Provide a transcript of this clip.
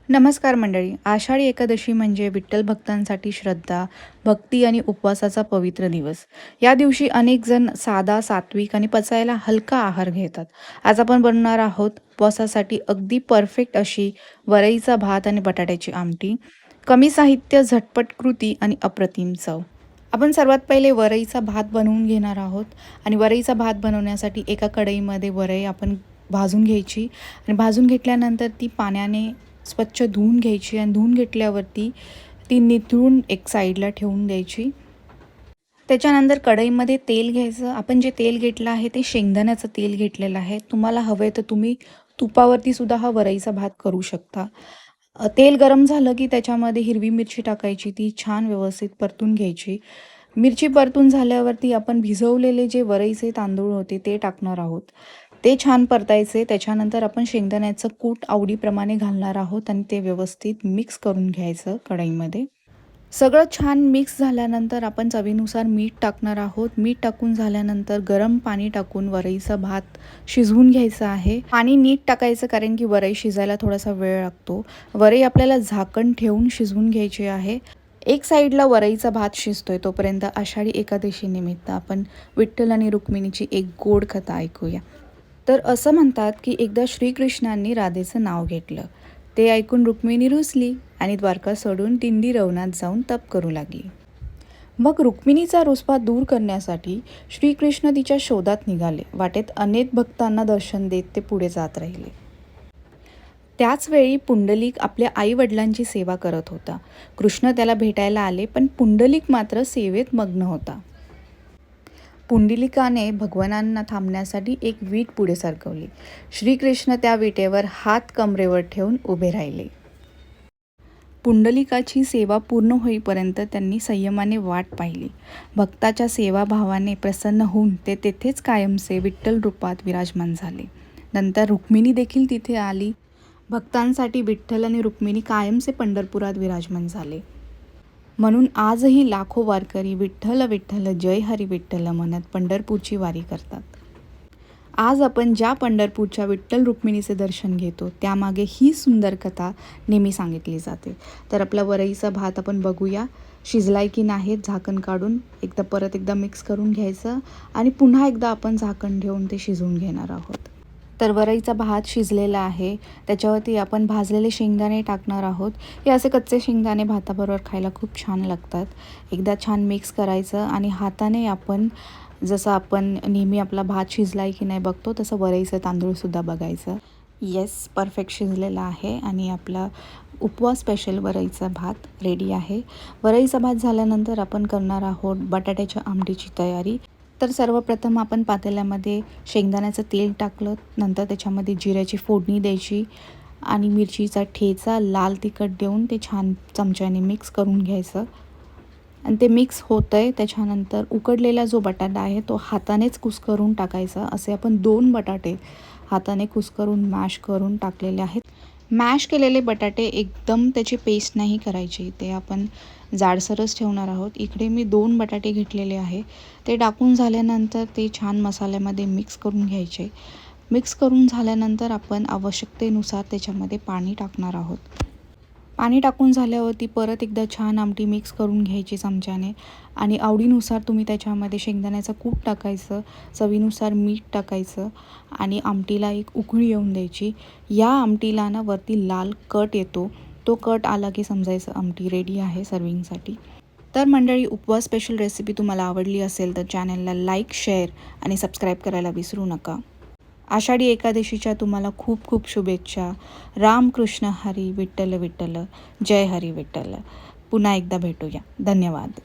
नमस्कार मंडळी. आषाढी एकादशी म्हणजे विठ्ठल भक्तांसाठी श्रद्धा, भक्ती आणि उपवासाचा पवित्र दिवस. या दिवशी अनेक जण साधा, सात्विक आणि पचायला हलका आहार घेतात. आज आपण बनवणार आहोत उपवासासाठी अगदी परफेक्ट अशी वरईचा भात आणि बटाट्याची आमटी. कमी साहित्य, झटपट कृती आणि अप्रतिम चव. आपण सर्वात पहिले वरईचा भात बनवून घेणार आहोत आणि वरईचा भात बनवण्यासाठी एका कढईमध्ये वरई आपण भाजून घ्यायची आणि भाजून घेतल्यानंतर ती पाण्याने स्वच्छ धुवून घ्यायची आणि धुवून घेतल्यावरती ती निथळून एक साईडला ठेवून द्यायची. त्याच्यानंतर कढईमध्ये तेल घ्यायचं. आपण जे तेल घेतलं आहे ते शेंगदाण्याचं तेल घेतलेलं आहे. तुम्हाला हवं आहे तर तुम्ही तुपावरती सुद्धा हा वरईचा भात करू शकता. तेल गरम झालं की त्याच्यामध्ये हिरवी मिरची टाकायची, ती छान व्यवस्थित परतून घ्यायची. मिरची परतून झाल्यावरती आपण भिजवलेले जे वरईचे तांदूळ होते ते टाकणार आहोत. ते छान परतायचे. त्याच्यानंतर आपण शेंगदाण्याचं कूट आवडीप्रमाणे घालणार आहोत आणि ते व्यवस्थित मिक्स करून घ्यायचं कढईमध्ये. सगळं छान मिक्स झाल्यानंतर आपण चवीनुसार मीठ टाकणार आहोत. मीठ टाकून झाल्यानंतर गरम पाणी टाकून वरईचा भात शिजवून घ्यायचा आहे. पाणी नीट टाकायचं कारण की वरई शिजायला थोडासा वेळ लागतो. वरई आपल्याला झाकण ठेवून शिजवून घ्यायची आहे. एक साईडला वरईचा भात शिजतोय तोपर्यंत आषाढी एकादशी निमित्त आपण विठ्ठल आणि रुक्मिणीची एक गोड कथा ऐकूया. तर असं म्हणतात की एकदा श्रीकृष्णांनी राधेचं नाव घेतलं. ते ऐकून रुक्मिणी रुसली आणि द्वारका सोडून दिंडी रवनात जाऊन तप करू लागली. मग रुक्मिणीचा रुसवा दूर करण्यासाठी श्रीकृष्ण तिच्या शोधात निघाले. वाटेत अनेक भक्तांना दर्शन देत ते पुढे जात राहिले. त्याचवेळी पुंडलिक आपल्या आई-वडिलांची सेवा करत होता. कृष्ण त्याला भेटायला आले, पण पुंडलिक मात्र सेवेत मग्न होता. पुंडलिकाने भगवानांना थांबण्यासाठी एक वीट पुढे सरकवली. श्रीकृष्ण त्या विटेवर हात कमरेवर ठेवून उभे राहिले. पुंडलिकाची सेवा पूर्ण होईपर्यंत त्यांनी संयमाने वाट पाहिली. भक्ताच्या सेवाभावाने प्रसन्न होऊन ते तेथेच कायमचे विठ्ठल रूपात विराजमान झाले. नंतर रुक्मिणी देखील तिथे आली. भक्तांसाठी विठ्ठल आणि रुक्मिणी कायमचे पंढरपुरात विराजमान झाले. म्हणून आजही लाखो वारकरी विठ्ठल विठ्ठल जय हरी विठ्ठल म्हणत पंढरपूरची वारी करतात. आज आपण ज्या पंढरपूरच्या विठ्ठल रुक्मिणीचे दर्शन घेतो त्यामागे ही सुंदर कथा नेहमी सांगितली जाते. तर आपला वरईचा भात आपण बघूया शिजलाय की नाही. झाकण काढून परत एकदा मिक्स करून घ्यायचं आणि पुन्हा एकदा आपण झाकण ठेवून ते शिजवून घेणार आहोत. तर वरईचा भात शिजलेला आहे. त्याच्यावरती आपण भाजलेले शेंगदाणे टाकणार आहोत. हे असे कच्चे शेंगदाणे भाताबरोबर खायला खूप छान लागतात. एकदा छान मिक्स करायचं आणि हाताने आपण जसं आपण नेहमी आपला भात शिजलाय की नाही बघतो तसं वरईचं तांदूळसुद्धा बघायचं. येस, परफेक्ट शिजलेला आहे आणि आपला उपवास स्पेशल वरईचा भात रेडी आहे. वरईचा भात झाल्यानंतर आपण करणार आहोत बटाट्याच्या आमटीची तयारी. तर सर्वप्रथम आपण पातेल्यामध्ये शेंगदाण्याचं तेल टाकलं. नंतर त्याच्यामध्ये जिऱ्याची फोडणी द्यायची आणि मिरचीचा ठेचा, लाल तिखट देऊन ते छान चमच्याने मिक्स करून घ्यायचं. आणि ते मिक्स होतं आहे. त्याच्यानंतर उकडलेला जो बटाटा आहे तो हातानेच कुस्करून टाकायचा. असे आपण 2 बटाटे हाताने कुस्करून मॅश करून टाकलेले आहेत. मॅश केलेले बटाटे एकदम त्याची पेस्ट नाही करायची, ते आपण जाडसरच ठेवणार आहोत. इकडे मी 2 बटाटे घेतलेले आहे. ते टाकून झाल्यानंतर ते छान मसाल्यामध्ये मिक्स करून घ्यायचे. मिक्स करून झाल्यानंतर आपण आवश्यकतेनुसार त्याच्यामध्ये पाणी टाकणार आहोत. पाणी टाकून झाल्यावरती परत एकदा छान आमटी मिक्स करून घ्यायची चमच्याने आणि आवडीनुसार तुम्ही त्याच्यामध्ये शेंगदाण्याचं कूट टाकायचं, चवीनुसार मीठ टाकायचं आणि आमटीला एक उकळी येऊन द्यायची. या आमटीला ना वरती लाल कट येतो, तो कट आला की समजायचं आमटी रेडी आहे सर्विंगसाठी. तर मंडळी, उपवास स्पेशल रेसिपी तुम्हाला आवडली असेल तर चॅनलला लाईक, शेअर आणि सबस्क्राईब करायला विसरू नका. आषाढी एकादशीच्या तुम्हाला खूप खूप शुभेच्छा. रामकृष्ण हरी विठ्ठल विठ्ठल जय हरी विठ्ठल. पुन्हा एकदा भेटूया. धन्यवाद.